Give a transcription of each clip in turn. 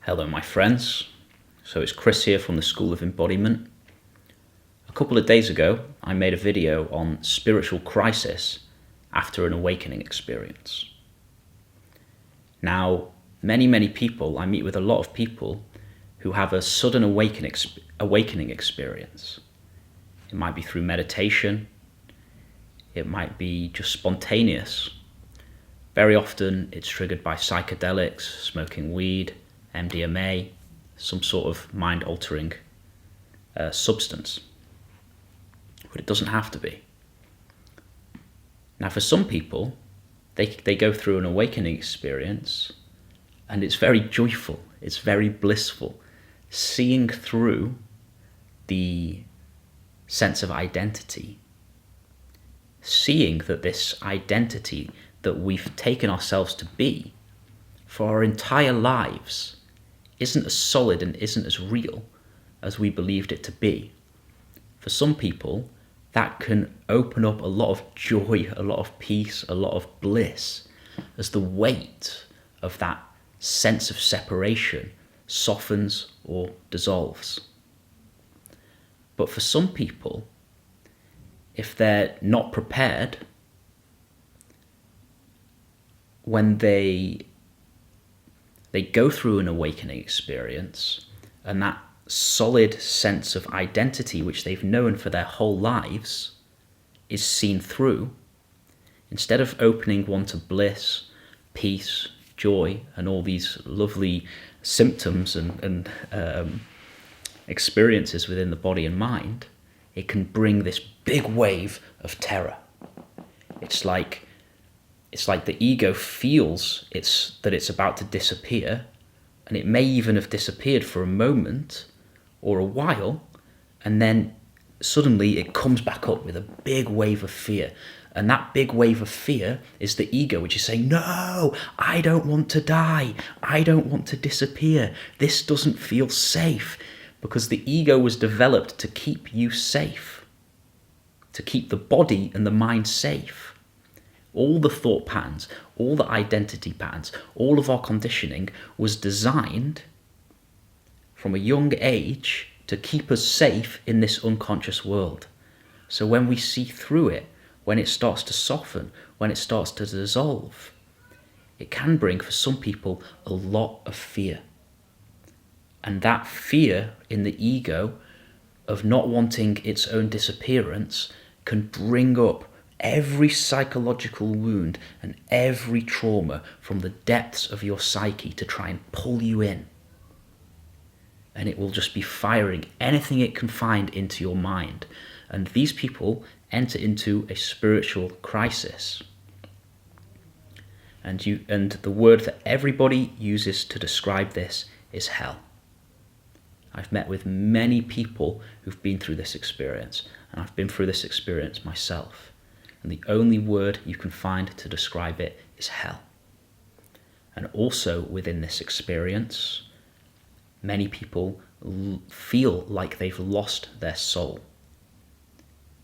Hello my friends, so it's Chris here from the School of Embodiment. A couple of days ago I made a video on spiritual crisis after an awakening experience. Now many people, I meet with a lot of people who have a sudden awakening experience. It might be through meditation, it might be just spontaneous. Very often it's triggered by psychedelics, smoking weed, MDMA, some sort of mind-altering substance. But it doesn't have to be. Now for some people, they go through an awakening experience and it's very joyful, it's very blissful, seeing through the sense of identity, seeing that this identity that we've taken ourselves to be for our entire lives isn't as solid and isn't as real as we believed it to be. For some people, that can open up a lot of joy, a lot of peace, a lot of bliss, as the weight of that sense of separation softens or dissolves. But for some people, if they're not prepared, when they go through an awakening experience and that solid sense of identity which they've known for their whole lives is seen through, instead of opening one to bliss, peace, joy, and all these lovely symptoms and experiences within the body and mind, it can bring this big wave of terror. It's like the ego feels that it's about to disappear, and it may even have disappeared for a moment or a while, and then suddenly it comes back up with a big wave of fear. And that big wave of fear is the ego, which is saying, no, I don't want to die. I don't want to disappear. This doesn't feel safe. Because the ego was developed to keep you safe, to keep the body and the mind safe. All the thought patterns, all the identity patterns, all of our conditioning was designed from a young age to keep us safe in this unconscious world. So when we see through it, when it starts to soften, when it starts to dissolve, it can bring for some people a lot of fear. And that fear in the ego of not wanting its own disappearance can bring up every psychological wound and every trauma from the depths of your psyche to try and pull you in. And it will just be firing anything it can find into your mind. And these people enter into a spiritual crisis. And the word that everybody uses to describe this is hell. I've met with many people who've been through this experience, and I've been through this experience myself. And the only word you can find to describe it is hell. And also within this experience, many people feel like they've lost their soul.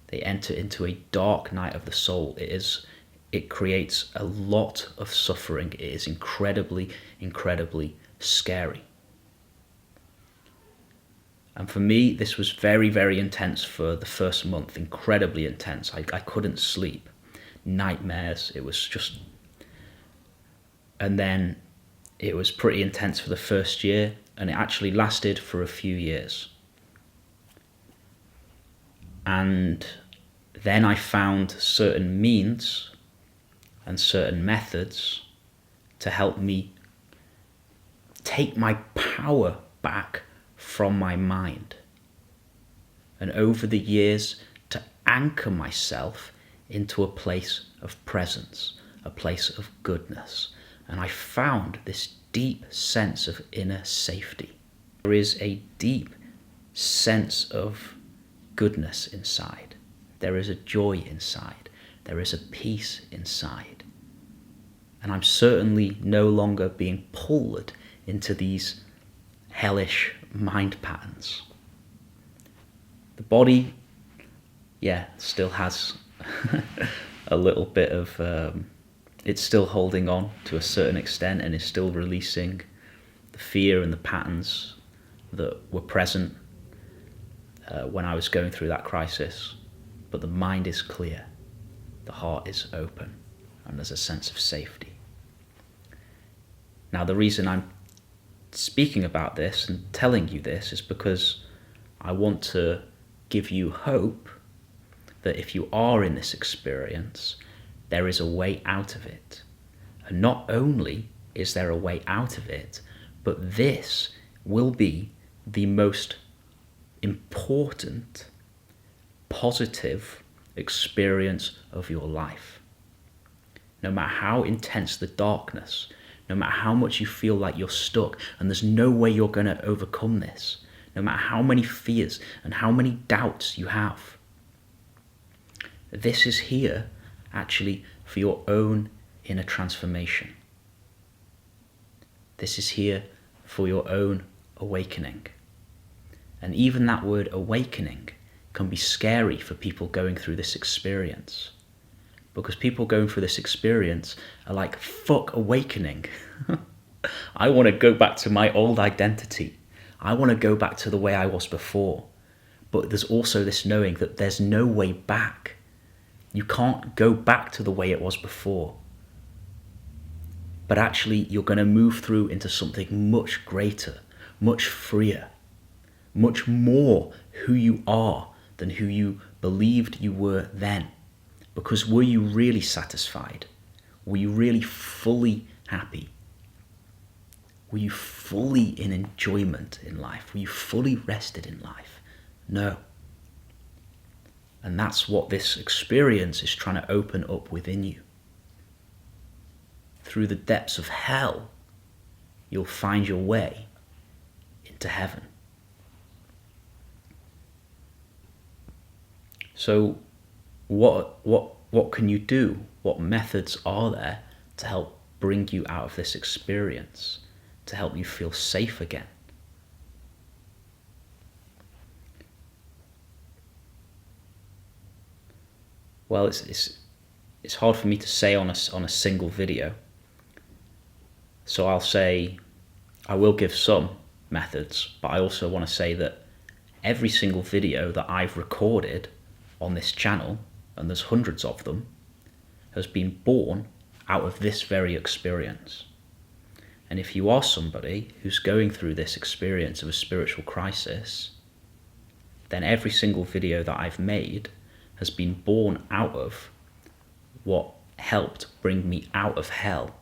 They enter into a dark night of the soul. It creates a lot of suffering. It is incredibly scary. And for me, this was very intense for the first month, incredibly intense. I couldn't sleep, nightmares, it was just... And then it was pretty intense for the first year, and it actually lasted for a few years. And then I found certain means and certain methods to help me take my power back from my mind, and over the years to anchor myself into a place of presence, a place of goodness. And I found this deep sense of inner safety. There is a deep sense of goodness inside. There is a joy inside. There is a peace inside. And I'm certainly no longer being pulled into these hellish mind patterns. The body, still has a little bit of it's still holding on to a certain extent and is still releasing the fear and the patterns that were present when I was going through that crisis. But the mind is clear, the heart is open, and there's a sense of safety. Now, the reason I'm speaking about this and telling you this is because I want to give you hope that if you are in this experience, there is a way out of it. And not only is there a way out of it, but this will be the most important, positive experience of your life. No matter how intense the darkness, no matter how much you feel like you're stuck and there's no way you're going to overcome this, no matter how many fears and how many doubts you have, this is here actually for your own inner transformation. This is here for your own awakening. And even that word awakening can be scary for people going through this experience. Because people going through this experience are like, fuck awakening. I want to go back to my old identity. I want to go back to the way I was before. But there's also this knowing that there's no way back. You can't go back to the way it was before. But actually, you're going to move through into something much greater, much freer, much more who you are than who you believed you were then. Because were you really satisfied? Were you really fully happy? Were you fully in enjoyment in life? Were you fully rested in life? No. And that's what this experience is trying to open up within you. Through the depths of hell, you'll find your way into heaven. So what can you do? What methods are there to help bring you out of this experience, to help you feel safe again? Well, it's hard for me to say on a single video. So I will give some methods, but I also want to say that every single video that I've recorded on this channel, and there's hundreds of them, has been born out of this very experience. And if you are somebody who's going through this experience of a spiritual crisis, then every single video that I've made has been born out of what helped bring me out of hell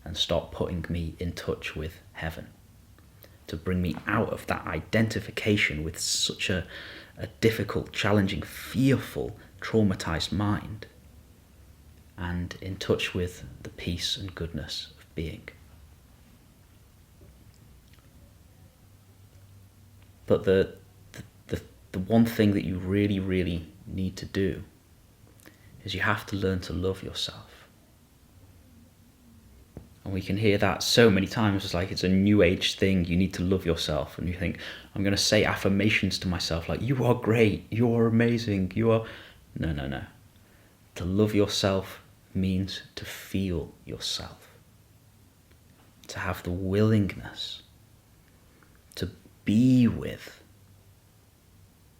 and start putting me in touch with heaven, to bring me out of that identification with such a difficult, challenging, fearful, traumatized mind, and in touch with the peace and goodness of being. But the one thing that you really, really need to do is you have to learn to love yourself. And we can hear that so many times. It's like it's a new age thing. You need to love yourself. And you think, I'm going to say affirmations to myself like, you are great, you are amazing, you are... No. To love yourself means to feel yourself. To have the willingness to be with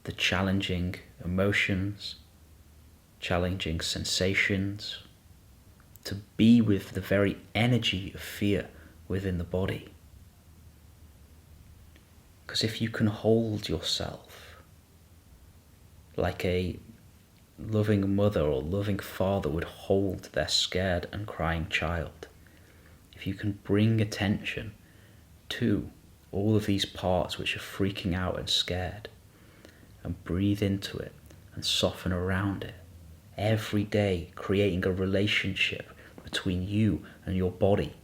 the challenging emotions, challenging sensations, to be with the very energy of fear within the body. Because if you can hold yourself like a loving mother or loving father would hold their scared and crying child, if you can bring attention to all of these parts which are freaking out and scared, and breathe into it and soften around it, every day creating a relationship between you and your body,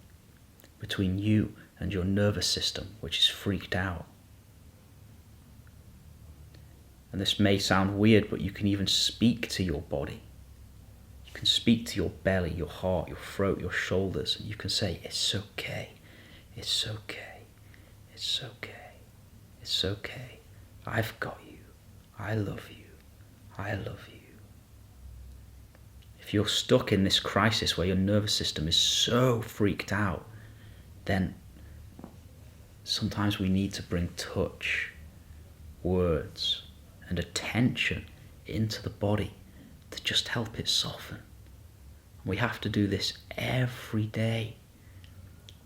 between you and your nervous system, which is freaked out. And this may sound weird, but you can even speak to your body. You can speak to your belly, your heart, your throat, your shoulders, and you can say, it's okay, it's okay, it's okay, it's okay. I've got you. I love you. I love you. If you're stuck in this crisis where your nervous system is so freaked out, then Sometimes we need to bring touch, words, and attention into the body to just help it soften. We have to do this every day.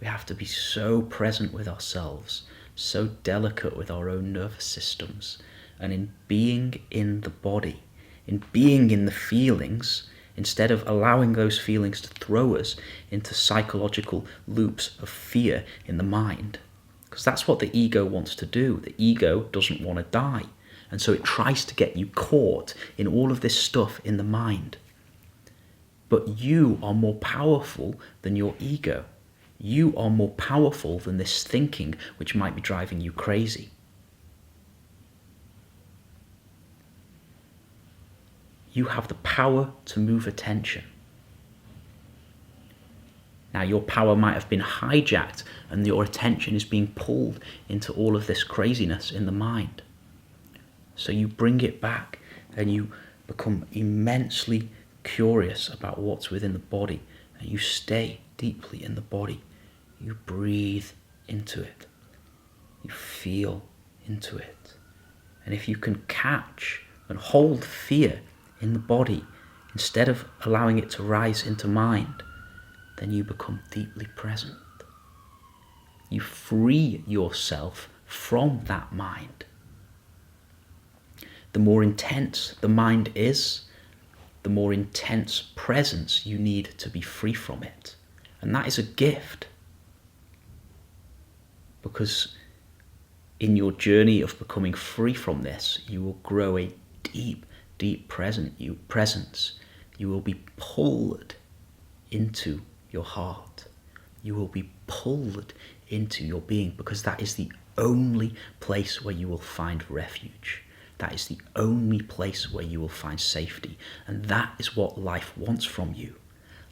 We have to be so present with ourselves, so delicate with our own nervous systems, and in being in the body, in being in the feelings, instead of allowing those feelings to throw us into psychological loops of fear in the mind. Because that's what the ego wants to do. The ego doesn't want to die. And so it tries to get you caught in all of this stuff in the mind. But you are more powerful than your ego. You are more powerful than this thinking which might be driving you crazy. You have the power to move attention. Now, your power might have been hijacked and your attention is being pulled into all of this craziness in the mind. So you bring it back and you become immensely curious about what's within the body, and you stay deeply in the body. You breathe into it. You feel into it. And if you can catch and hold fear in the body instead of allowing it to rise into mind, then you become deeply present. You free yourself from that mind. The more intense the mind is, the more intense presence you need to be free from it. And that is a gift. Because in your journey of becoming free from this, you will grow a deep presence. You will be pulled into your heart. You will be pulled into your being, because that is the only place where you will find refuge. That is the only place where you will find safety. And that is what life wants from you.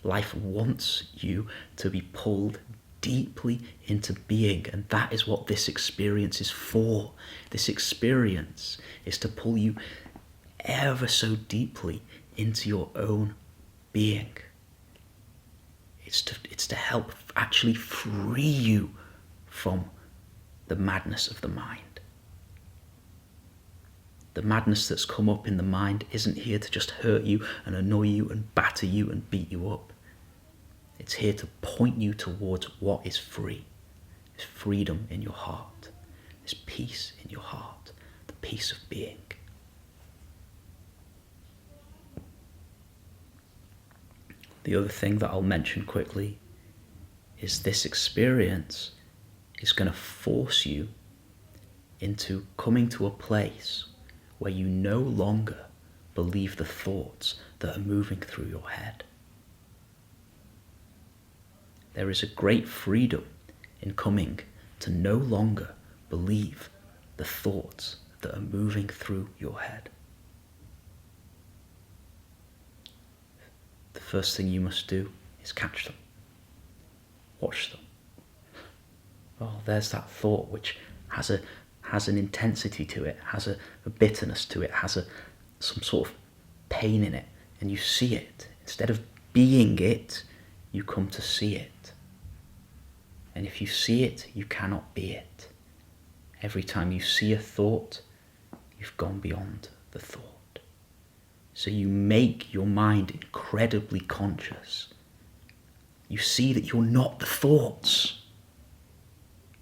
Life wants you to be pulled deeply into being. And that is what this experience is for. This experience is to pull you ever so deeply into your own being. It's to help actually free you from the madness of the mind. The madness that's come up in the mind isn't here to just hurt you and annoy you and batter you and beat you up. It's here to point you towards what is free. There's freedom in your heart. There's peace in your heart. The peace of being. The other thing that I'll mention quickly is this experience is going to force you into coming to a place where you no longer believe the thoughts that are moving through your head. There is a great freedom in coming to no longer believe the thoughts that are moving through your head. The first thing you must do is catch them. Watch them. Oh, there's that thought which has an intensity to it, has a bitterness to it, has some sort of pain in it, and you see it. Instead of being it, you come to see it. And if you see it, you cannot be it. Every time you see a thought, you've gone beyond the thought. So you make your mind incredibly conscious. You see that you're not the thoughts.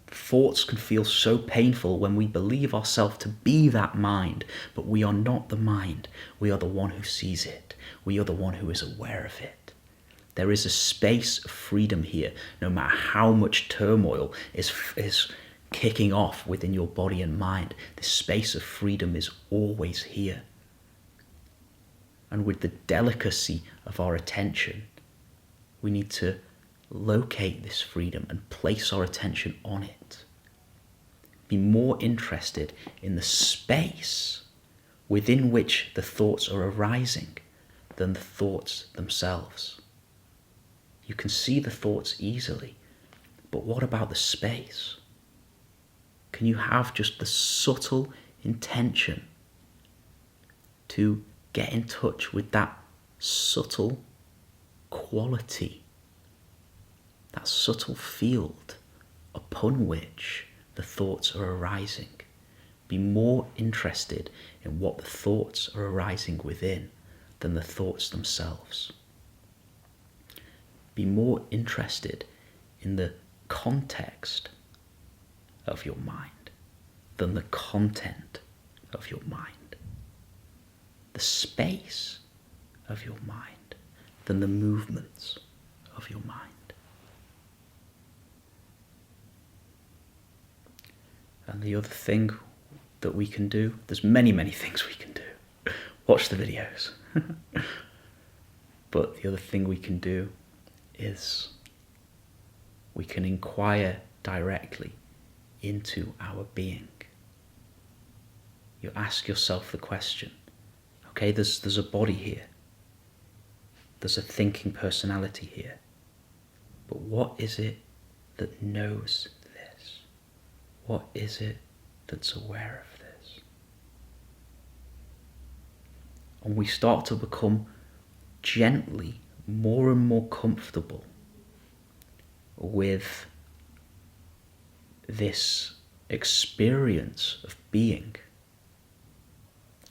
Thoughts can feel so painful when we believe ourselves to be that mind, but we are not the mind. We are the one who sees it. We are the one who is aware of it. There is a space of freedom here, no matter how much turmoil is kicking off within your body and mind. This space of freedom is always here. And with the delicacy of our attention, we need to locate this freedom and place our attention on it. Be more interested in the space within which the thoughts are arising than the thoughts themselves. You can see the thoughts easily, but what about the space? Can you have just the subtle intention to get in touch with that subtle quality, that subtle field upon which the the thoughts are arising. Be more interested in what the thoughts are arising within than the thoughts themselves. Be more interested in the context of your mind than the content of your mind. The space of your mind than the movements of your mind. And the other thing that we can do, there's many things we can do. Watch the videos. But the other thing we can do is we can inquire directly into our being. You ask yourself the question, okay, there's a body here. There's a thinking personality here. But what is it that knows this? What is it that's aware of this? And we start to become gently more and more comfortable with this experience of being,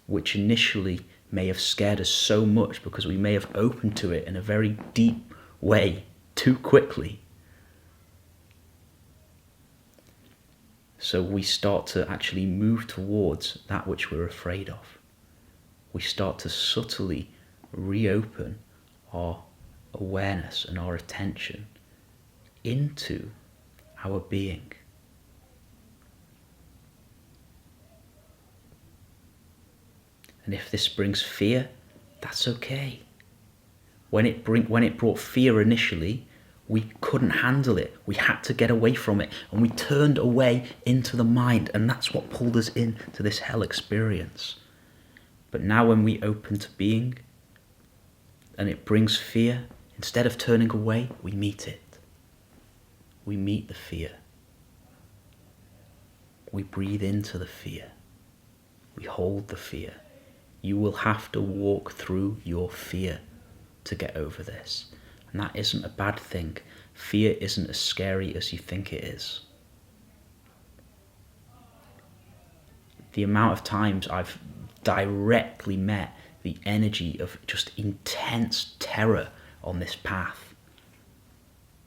which initially may have scared us so much because we may have opened to it in a very deep way too quickly. So we start to actually move towards that which we're afraid of. We start to subtly reopen our awareness and our attention into our being. And if this brings fear, that's okay. When it brought fear initially, we couldn't handle it. We had to get away from it, and we turned away into the mind, and that's what pulled us into this hell experience. But now when we open to being, and it brings fear, instead of turning away, we meet it. We meet the fear. We breathe into the fear. We hold the fear. You will have to walk through your fear to get over this. And that isn't a bad thing. Fear isn't as scary as you think it is. The amount of times I've directly met the energy of just intense terror on this path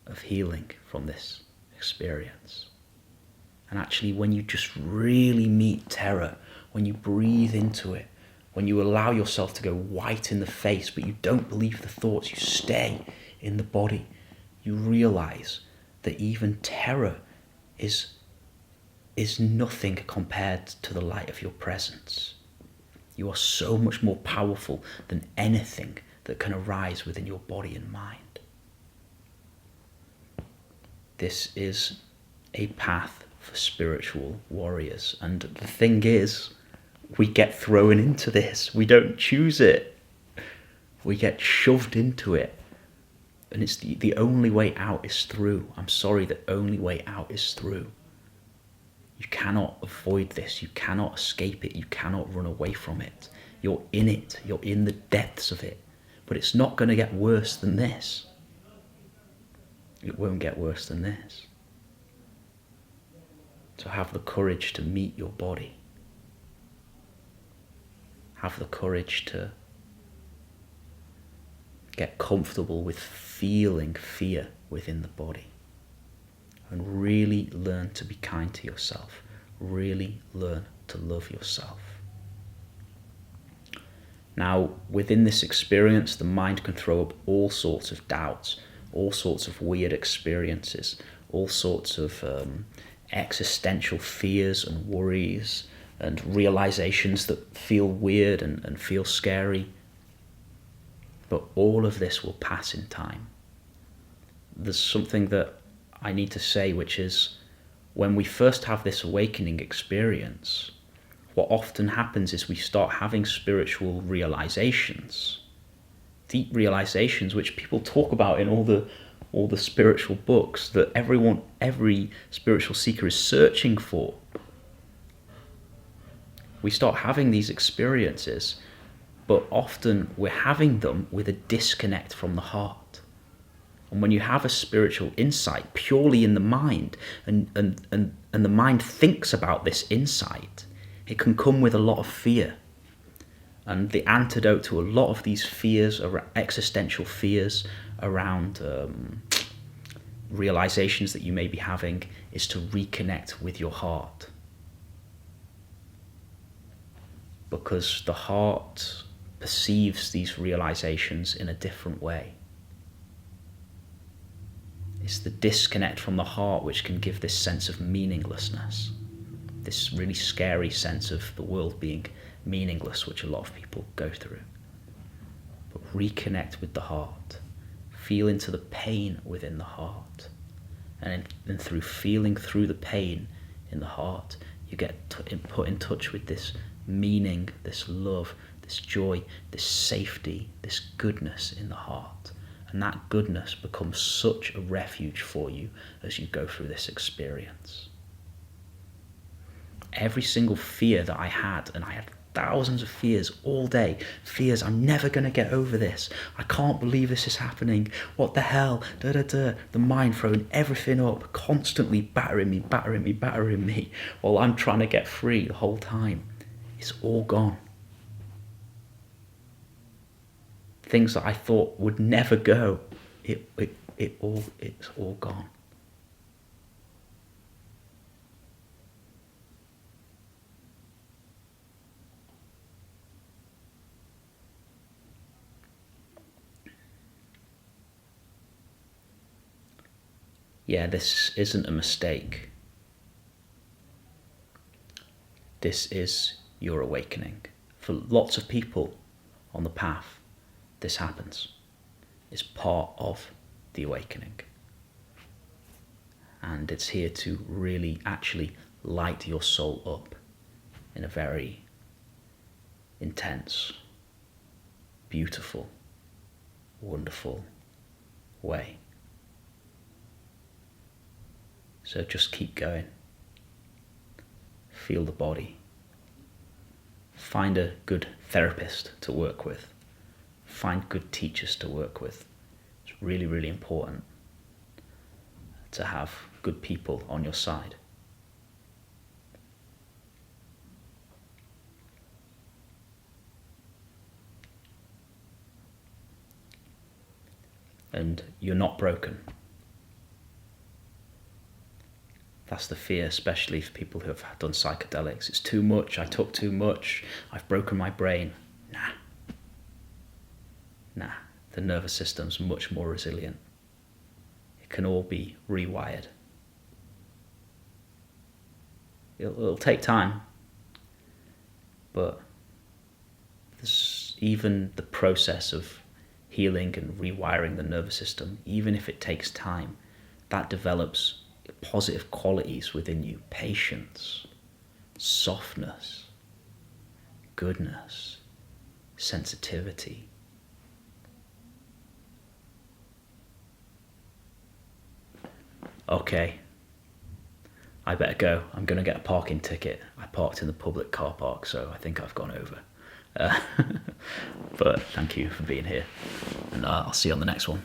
of healing from this experience. And actually, when you just really meet terror, when you breathe into it, when you allow yourself to go white in the face, but you don't believe the thoughts, you stay in the body, you realize that even terror is nothing compared to the light of your presence. You are so much more powerful than anything that can arise within your body and mind. This is a path for spiritual warriors. And the thing is, we get thrown into this. We don't choose it. We get shoved into it. And it's the only way out is through. I'm sorry, the only way out is through. You cannot avoid this. You cannot escape it. You cannot run away from it. You're in it. You're in the depths of it. But it's not going to get worse than this. It won't get worse than this. So have the courage to meet your body. Have the courage to get comfortable with feeling fear within the body. And really learn to be kind to yourself. Really learn to love yourself. Now, within this experience, the mind can throw up all sorts of doubts, all sorts of weird experiences, all sorts of existential fears and worries and realizations that feel weird and feel scary. But all of this will pass in time. There's something that I need to say, which is when we first have this awakening experience, what often happens is we start having spiritual realizations, deep realizations, which people talk about in all the spiritual books that every spiritual seeker is searching for. We start having these experiences, but often we're having them with a disconnect from the heart. And when you have a spiritual insight purely in the mind, and the mind thinks about this insight, it can come with a lot of fear. And the antidote to a lot of these fears, existential fears around realizations that you may be having, is to reconnect with your heart. Because the heart perceives these realizations in a different way. It's the disconnect from the heart which can give this sense of meaninglessness, this really scary sense of the world being meaningless, which a lot of people go through. But reconnect with the heart. Feel into the pain within the heart. And through feeling through the pain in the heart, you get put in touch with this meaning, this love, this joy, this safety, this goodness in the heart. And that goodness becomes such a refuge for you as you go through this experience. Every single fear that I had, and I had thousands of fears all day, fears, I'm never going to get over this, I can't believe this is happening, what the hell, the mind throwing everything up, constantly battering me, while I'm trying to get free the whole time. It's all gone. Things that I thought would never go, it's all gone. Yeah, this isn't a mistake. This is your awakening. For lots of people on the path, this happens. It's part of the awakening. And it's here to really actually light your soul up in a very intense, beautiful, wonderful way. So just keep going. Feel the body. Find a good therapist to work with. Find good teachers to work with. It's really, really important to have good people on your side. And you're not broken. That's the fear, especially for people who have done psychedelics. It's too much, I took too much, I've broken my brain. Nah, the nervous system's much more resilient. It can all be rewired. It'll take time, but even the process of healing and rewiring the nervous system, even if it takes time, that develops positive qualities within you: patience, softness, goodness, sensitivity. Okay, I better go. I'm going to get a parking ticket. I parked in the public car park, so I think I've gone over. But thank you for being here, and I'll see you on the next one.